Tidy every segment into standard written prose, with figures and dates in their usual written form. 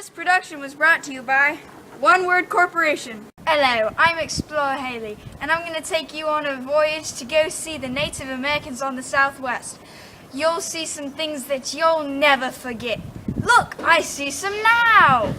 This production was brought to you by One Word Corporation. Hello, I'm Explorer Haley, and I'm going to take you on a voyage to go see the Native Americans on the Southwest. You'll see some things that you'll never forget. Look, I see some now!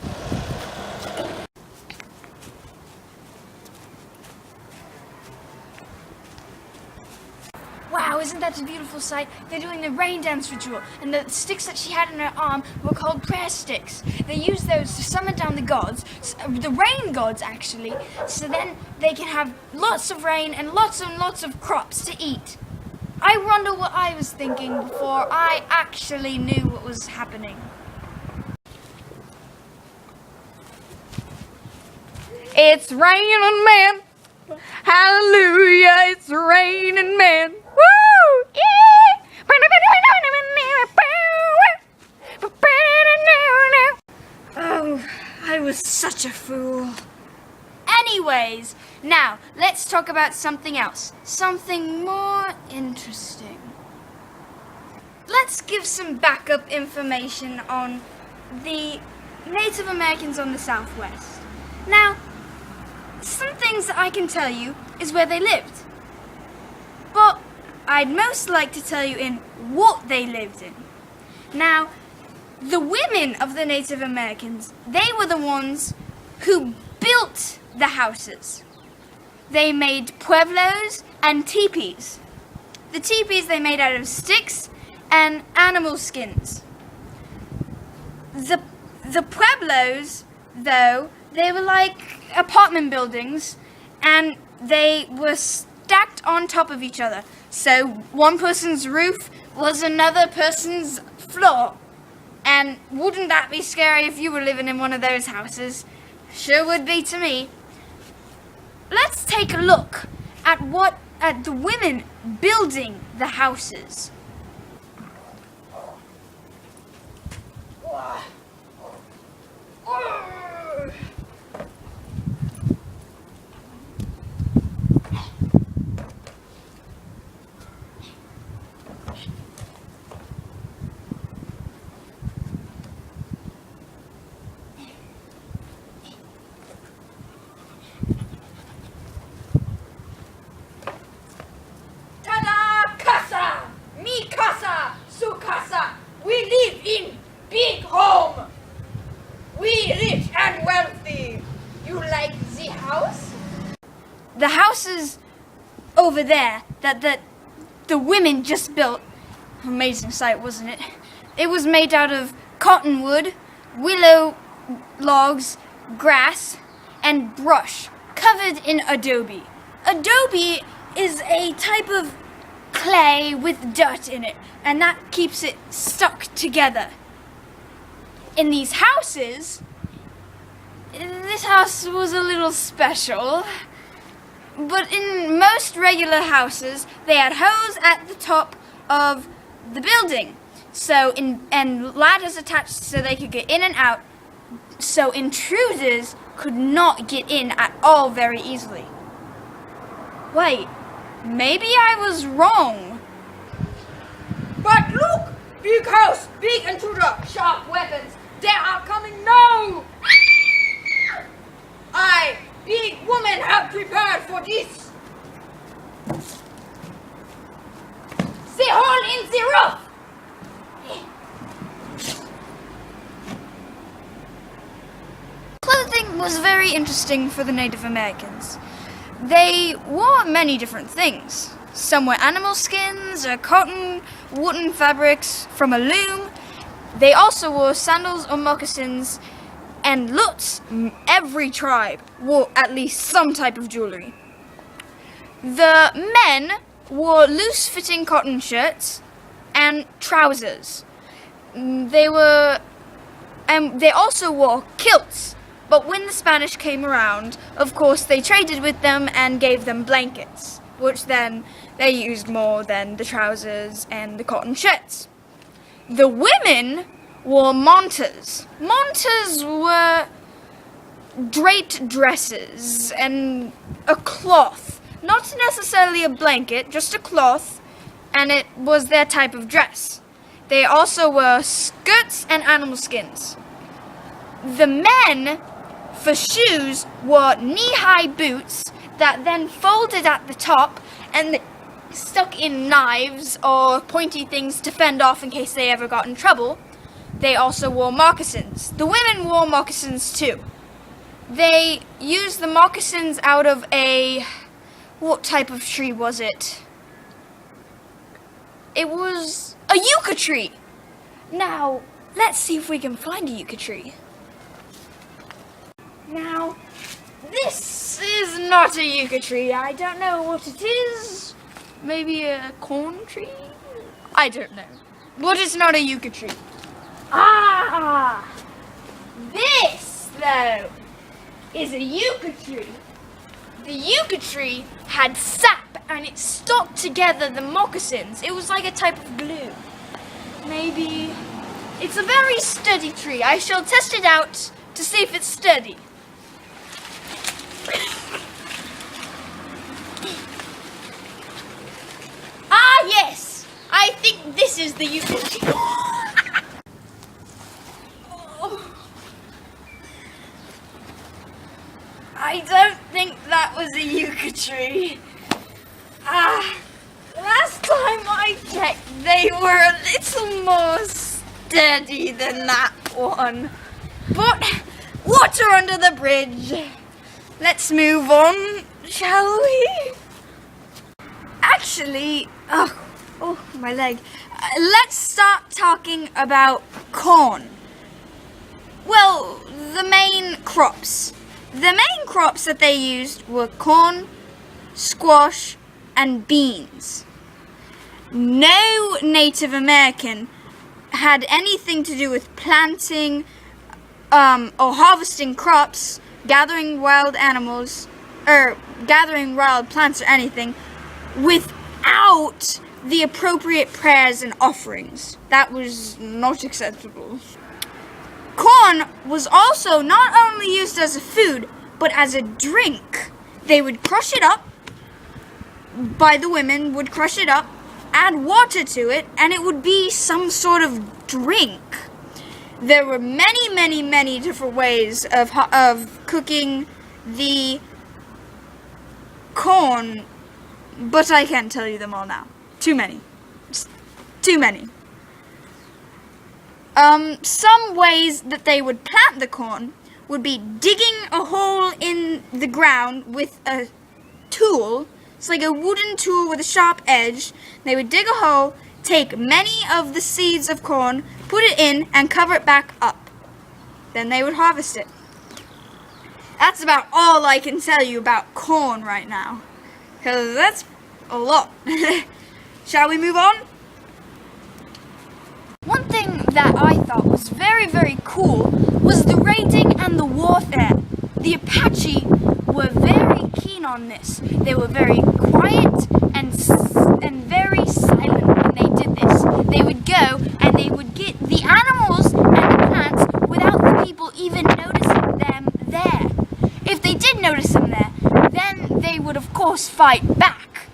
Wow, isn't that a beautiful sight? They're doing the rain dance ritual, and the sticks that she had in her arm were called prayer sticks. They use those to summon down the gods, the rain gods actually, so then they can have lots of rain and lots of crops to eat. I wonder what I was thinking before I actually knew what was happening. It's raining, man. Hallelujah, it's raining, man. Woo! Yeah! Oh, I was such a fool. Anyways, now let's talk about something else. Something more interesting. Let's give some backup information on the Native Americans on the Southwest. Now, some things that I can tell you is where they lived. But I'd most like to tell you in what they lived in. Now, the women of the Native Americans, they were the ones who built the houses. They made pueblos and teepees. The teepees they made out of sticks and animal skins. The pueblos, though, they were like apartment buildings, and they were stacked on top of each other. So one person's roof was another person's floor. And wouldn't that be scary if you were living in one of those houses? Sure would be to me. Let's take a look at the women building the houses. We live in big home. We rich and wealthy. You like the house? The houses over there that the women just built. Amazing sight, wasn't it? It was made out of cottonwood, willow logs, grass, and brush, covered in adobe. Adobe is a type of clay with dirt in it, and that keeps it stuck together. In these houses, this house was a little special, but in most regular houses, they had hose at the top of the building, and ladders attached so they could get in and out, so intruders could not get in at all very easily. Wait, maybe I was wrong. But look! Big house, big intruder, sharp weapons. They are coming now! I, big woman, have prepared for this. The hole in the roof! Clothing was very interesting for the Native Americans. They wore many different things. Some were animal skins, cotton, wooden fabrics from a loom. They also wore sandals or moccasins, and Lutz, every tribe, wore at least some type of jewelry. The men wore loose-fitting cotton shirts and trousers. They also wore kilts. But when the Spanish came around, of course, they traded with them and gave them blankets, which then they used more than the trousers and the cotton shirts. The women wore mantas. Mantas were draped dresses and a cloth. Not necessarily a blanket, just a cloth, and it was their type of dress. They also wore skirts and animal skins. The men, for shoes, wore knee-high boots that then folded at the top and stuck in knives or pointy things to fend off in case they ever got in trouble. They also wore moccasins. The women wore moccasins too. They used the moccasins out of what type of tree was it? It was a yucca tree. Now, let's see if we can find a yucca tree. Now, this is not a yucca tree. I don't know what it is. Maybe a corn tree? I don't know. But it's not a yucca tree. Ah! This, though, is a yucca tree. The yucca tree had sap and it stuck together the moccasins. It was like a type of glue. Maybe it's a very sturdy tree. I shall test it out to see if it's sturdy. Ah, yes! I think this is the yucca tree. I don't think that was a yucca tree. Last time I checked, they were a little more sturdy than that one. But water under the bridge. Let's move on, shall we? Actually, oh, my leg. Let's start talking about corn. Well, the main crops. The main crops that they used were corn, squash, and beans. No Native American had anything to do with planting or harvesting crops, gathering wild animals, or gathering wild plants or anything without the appropriate prayers and offerings. That was not acceptable. Corn was also not only used as a food, but as a drink. They would crush it up, the women would crush it up, add water to it, and it would be some sort of drink. There were many, many, many different ways of cooking the corn, but I can't tell you them all now. Too many. Just too many. Some ways that they would plant the corn would be digging a hole in the ground with a tool. It's like a wooden tool with a sharp edge. They would dig a hole, take many of the seeds of corn, put it in, and cover it back up. Then they would harvest it. That's about all I can tell you about corn right now, because that's a lot. Shall we move on? One thing that I thought was very, very cool was the raiding and the warfare. The Apache were very keen on this. They were very quiet and very silent when they did this. They would go and they would get the animals and the plants without the people even noticing them there. If they did notice them there, then they would of course fight back.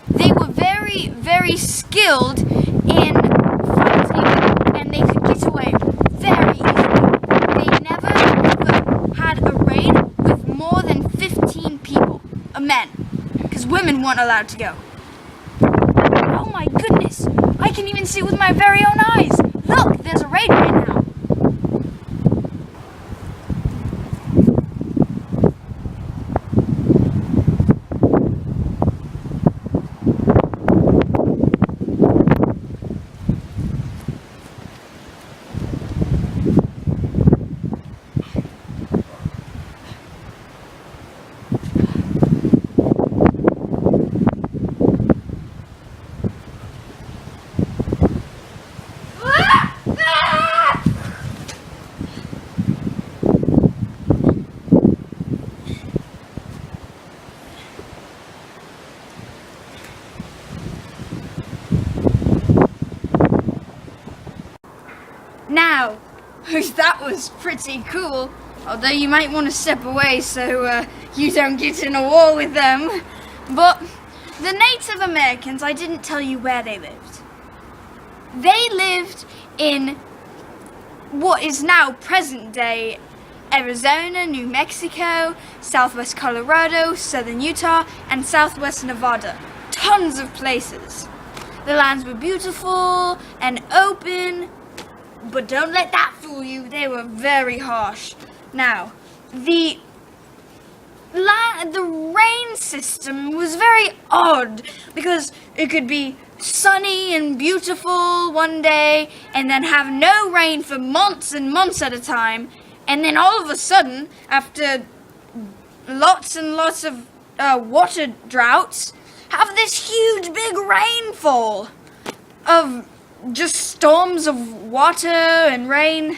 They were very, very skilled in fighting, and they could get away very easily. They never ever had a raid with more than 15 people, men, because women weren't allowed to go. Oh my goodness, I can even see with my very own eyes. Look, there's a raid right now. Now, that was pretty cool, although you might want to step away so you don't get in a war with them. But the Native Americans, I didn't tell you where they lived. They lived in what is now present-day Arizona, New Mexico, southwest Colorado, southern Utah, and southwest Nevada. Tons of places. The lands were beautiful and open, but don't let that fool you, they were very harsh. Now, the rain system was very odd because it could be sunny and beautiful one day and then have no rain for months and months at a time, and then all of a sudden, after lots and lots of water droughts, have this huge big rainfall of just storms of water and rain.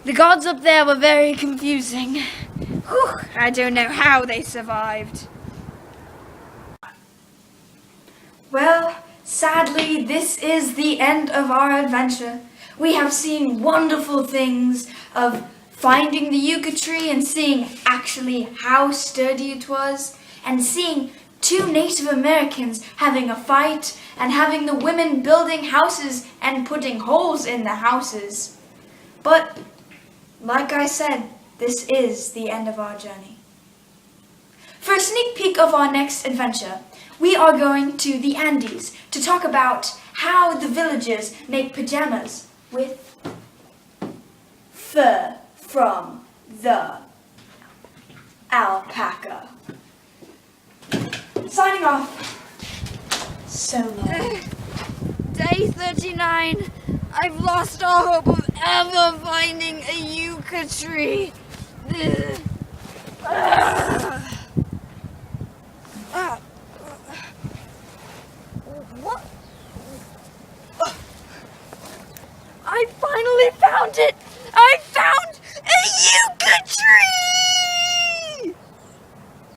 The gods up there were very confusing. Whew, I don't know how they survived. Well, sadly, this is the end of our adventure. We have seen wonderful things of finding the yucca tree and seeing actually how sturdy it was, and seeing 2 Native Americans having a fight and having the women building houses and putting holes in the houses. But, like I said, this is the end of our journey. For a sneak peek of our next adventure, we are going to the Andes to talk about how the villagers make pajamas with fur from the alpaca. Signing off. So long. Day 39. I've lost all hope of ever finding a yucca tree.